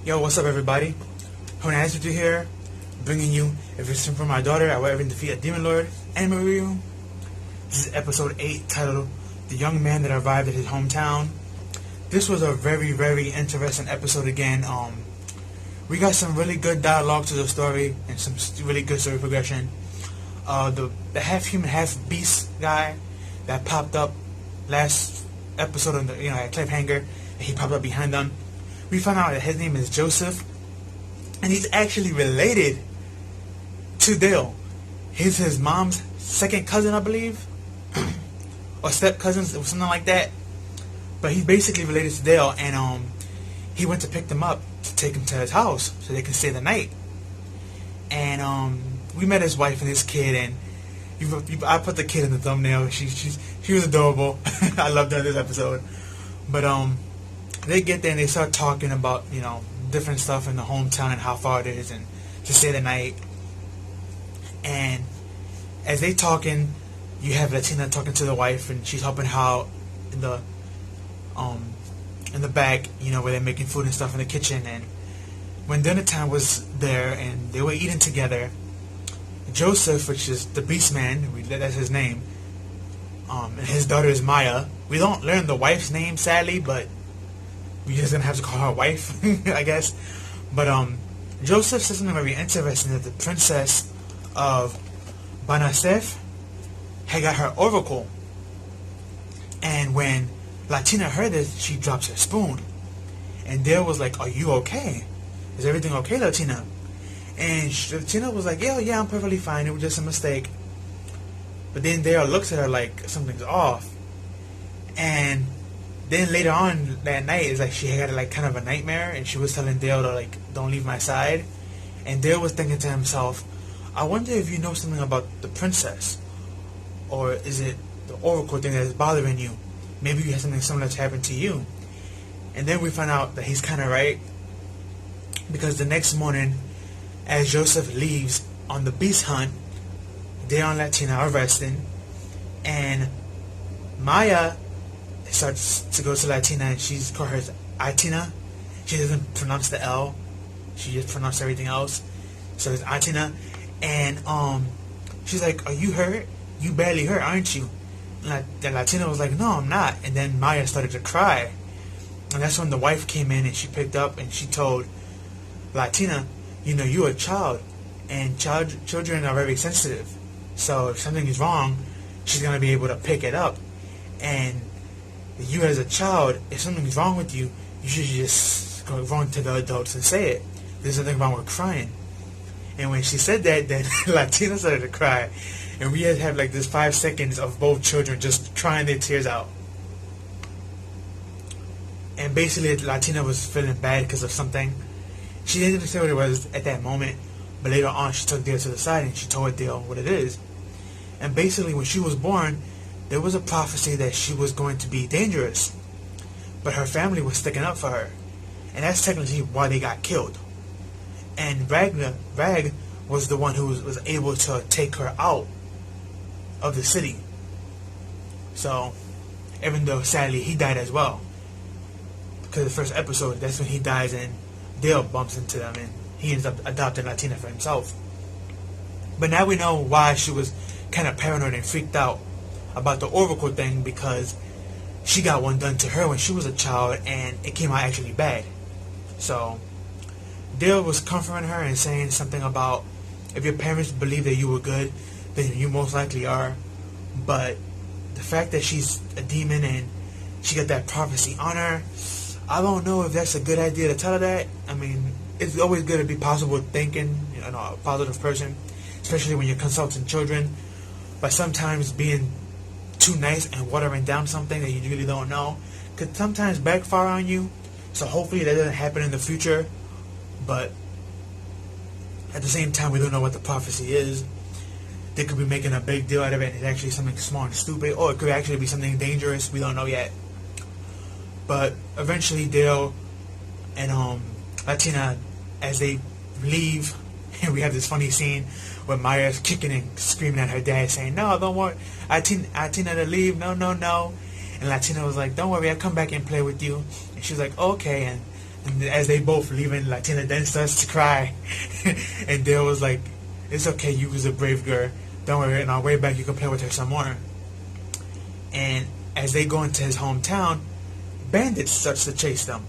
Yo, what's up, everybody? Honazity here, bringing you a vision from my daughter. I will ever defeat a demon lord anime review. This is episode 8, titled "The Young Man That Arrived at His Hometown." This was a very, very interesting episode again. We got some really good dialogue to the story and some really good story progression. The half human, half beast guy that popped up last episode on the at cliffhanger, and he popped up behind them. We found out that his name is Joseph, and he's actually related to Dale. He's his mom's second cousin, I believe, or step cousins, or something like that. But he's basically related to Dale, and he went to pick them up to take him to his house so they can stay the night. And we met his wife and his kid, and I put the kid in the thumbnail. She was adorable. I loved her this episode. But they get there and they start talking about different stuff in the hometown and how far it is and to stay the night. And as they talking, you have Latina talking to the wife, and she's helping her out in the back, where they're making food and stuff in the kitchen. And when dinner time was there and they were eating together, Joseph, which is the Beast Man, that's his name, and his daughter is Maya. We don't learn the wife's name, sadly, but we're just gonna have to call her wife, I guess. But Joseph says something very interesting, that the princess of Banasef had got her oracle. And when Latina heard this, she drops her spoon. And Dale was like, "Are you okay? Is everything okay, Latina?" And Latina was like, yeah, I'm perfectly fine. It was just a mistake. But then Dale looks at her like something's off. And then later on that night, it's like she had like kind of a nightmare, and she was telling Dale to don't leave my side. And Dale was thinking to himself, I wonder if you know something about the princess, or is it the oracle thing that is bothering you? Maybe you have something similar that's happened to you. And then we find out that he's kind of right, because the next morning, as Joseph leaves on the beast hunt, Dale and Latina are resting, and Maya starts to go to Latina, and she's called her Itina. She doesn't pronounce the L. She just pronounced everything else. So it's Itina. And she's like, "Are you hurt? You barely hurt, aren't you?" And Latina was like, "No, I'm not." And then Maya started to cry. And that's when the wife came in, and she picked up and she told Latina, "You're a child, and children are very sensitive. So if something is wrong, she's going to be able to pick it up. And you as a child, if something's wrong with you, you should just go run to the adults and say it. There's nothing wrong with crying." And when she said that, then Latina started to cry. And we had to have this 5 seconds of both children just crying their tears out. And basically Latina was feeling bad because of something. She didn't even say what it was at that moment, but later on she took Dale to the side and she told Dale what it is. And basically when she was born, there was a prophecy that she was going to be dangerous, but her family was sticking up for her, and that's technically why they got killed. And Rag was the one who was able to take her out of the city. So even though sadly he died as well, because the first episode, that's when he dies, and Dale bumps into them, and he ends up adopting Latina for himself. But now we know why she was kind of paranoid and freaked out about the oracle thing, because she got one done to her when she was a child, and it came out actually bad. So Dale was comforting her and saying something about, if your parents believe that you were good, then you most likely are. But the fact that she's a demon and she got that prophecy on her, I don't know if that's a good idea to tell her that. I mean, it's always good to be positive thinking, a positive person, especially when you're consulting children. But sometimes being too nice and watering down something that you really don't know could sometimes backfire on you. So hopefully that doesn't happen in the future. But at the same time, we don't know what the prophecy is. They could be making a big deal out of it, and it's actually something small and stupid, or it could actually be something dangerous. We don't know yet. But eventually Dale and Latina, as they leave, and we have this funny scene where Maya's kicking and screaming at her dad, saying, "No, don't worry, Latina to leave, no. And Latina was like, "Don't worry, I'll come back and play with you." And she was like, "Okay." And And as they both leaving, Latina then starts to cry. And Dale was like, it's okay, you was a brave girl. Don't worry, on our way back you can play with her some more. And as they go into his hometown, bandits starts to chase them.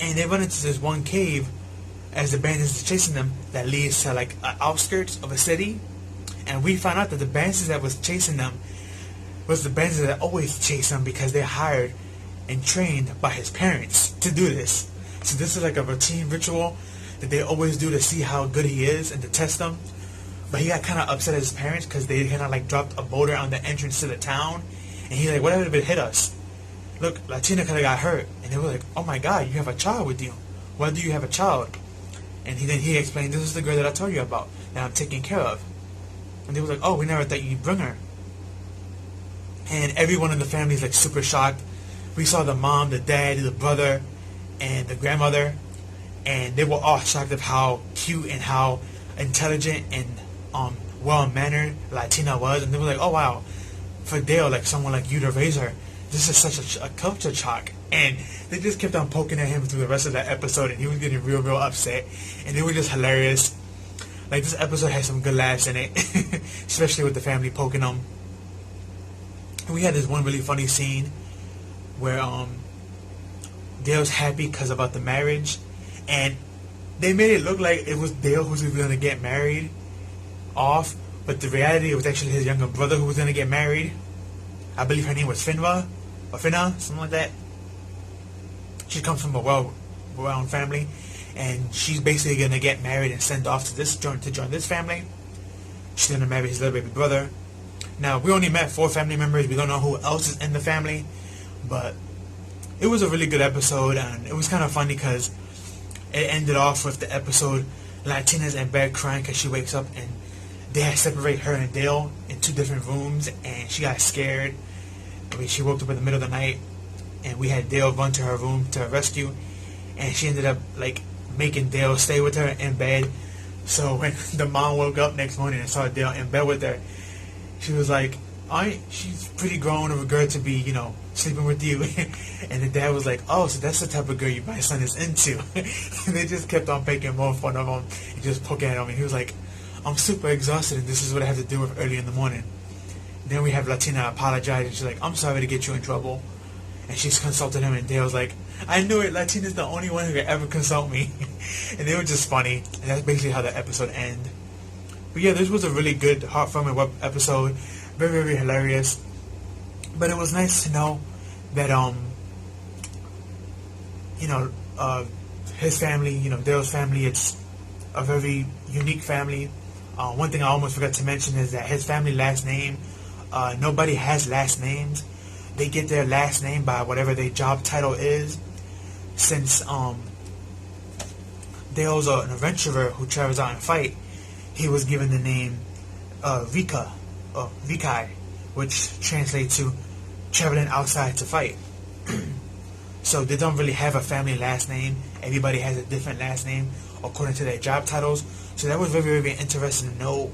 And they run into this one cave as the bandits are chasing them that leads to like outskirts of a city. And we found out that the bandits that was chasing them was the bandits that always chase them because they're hired and trained by his parents to do this. So this is like a routine ritual that they always do to see how good he is and to test him. But he got kind of upset at his parents because they kind of like dropped a boulder on the entrance to the town. And he's like, what if it hit us? Look, Latina kind of got hurt. And they were like, oh my God, you have a child with you. Why do you have a child? And he explained, this is the girl that I told you about, that I'm taking care of. And they were like, oh, we never thought you'd bring her. And everyone in the family is like super shocked. We saw the mom, the dad, the brother, and the grandmother. And they were all shocked of how cute and how intelligent and well-mannered Latina was. And they were like, oh wow, for Dale, like someone like you to raise her, this is such a culture shock. And they just kept on poking at him through the rest of that episode, and he was getting real upset. And they were just hilarious. Like, this episode had some good laughs in it, especially with the family poking him. And we had this one really funny scene where Dale's happy because about the marriage, and they made it look like it was Dale who was going to get married off, but the reality, it was actually his younger brother who was going to get married. I believe her name was Finva, or Finna, something like that. She comes from a well-rounded family, and she's basically going to get married and sent off to join this family. She's going to marry his little baby brother. Now, we only met 4 family members. We don't know who else is in the family, but it was a really good episode, and it was kind of funny because it ended off with the episode Latina's in bed crying because she wakes up and they had separate her and Dale in 2 different rooms, and she got scared. I mean, she woke up in the middle of the night, and we had Dale run to her room to her rescue, and she ended up like making Dale stay with her in bed. So when the mom woke up next morning and saw Dale in bed with her, she was like, she's pretty grown of a girl to be, sleeping with you. And the dad was like, oh, so that's the type of girl my son is into. And they just kept on making more fun of him and just poking at him. And he was like, I'm super exhausted, and this is what I have to deal with early in the morning. Then we have Latina apologize, and she's like, I'm sorry to get you in trouble. And she's consulted him, and Dale's like, I knew it, Latina's the only one who could ever consult me. And they were just funny. And that's basically how the episode ended. But yeah, this was a really good, heartwarming episode. Very hilarious. But it was nice to know that, his family, Dale's family, it's a very unique family. One thing I almost forgot to mention is that his family last name, nobody has last names. They get their last name by whatever their job title is. Since Dale's an adventurer who travels out and fight, he was given the name Vikai, which translates to traveling outside to fight. So they don't really have a family last name. Everybody has a different last name according to their job titles. So that was very interesting to know.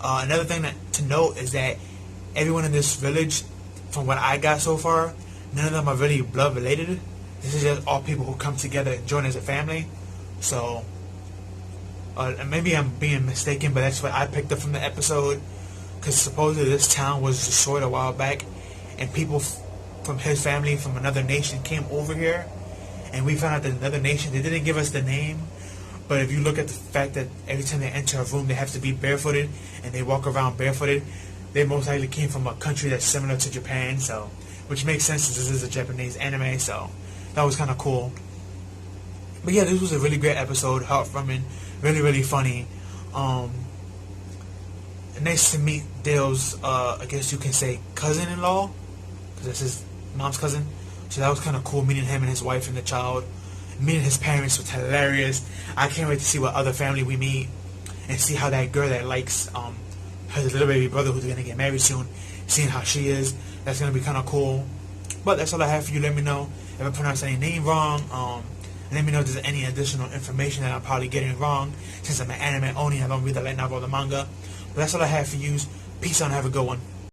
Another thing to note is that everyone in this village, from what I got so far, none of them are really blood related. This is just all people who come together and join as a family. So maybe I'm being mistaken, but that's what I picked up from the episode. Because supposedly this town was destroyed a while back, and people from his family from another nation came over here, and we found out that another nation, they didn't give us the name, but if you look at the fact that every time they enter a room they have to be barefooted, and they walk around barefooted, they most likely came from a country that's similar to Japan, so which makes sense since this is a Japanese anime, so that was kind of cool. But yeah, this was a really great episode, heartwarming, really funny. Nice to meet Dale's, I guess you can say, cousin-in-law, because that's his mom's cousin. So that was kind of cool, meeting him and his wife and the child. Meeting his parents was hilarious. I can't wait to see what other family we meet and see how that girl that likes her little baby brother who's going to get married soon, seeing how she is. That's going to be kind of cool. But that's all I have for you. Let me know if I pronounced any name wrong. Let me know if there's any additional information that I'm probably getting wrong. Since I'm an anime only, I don't read the light novel or the manga. But that's all I have for you. Peace out and have a good one.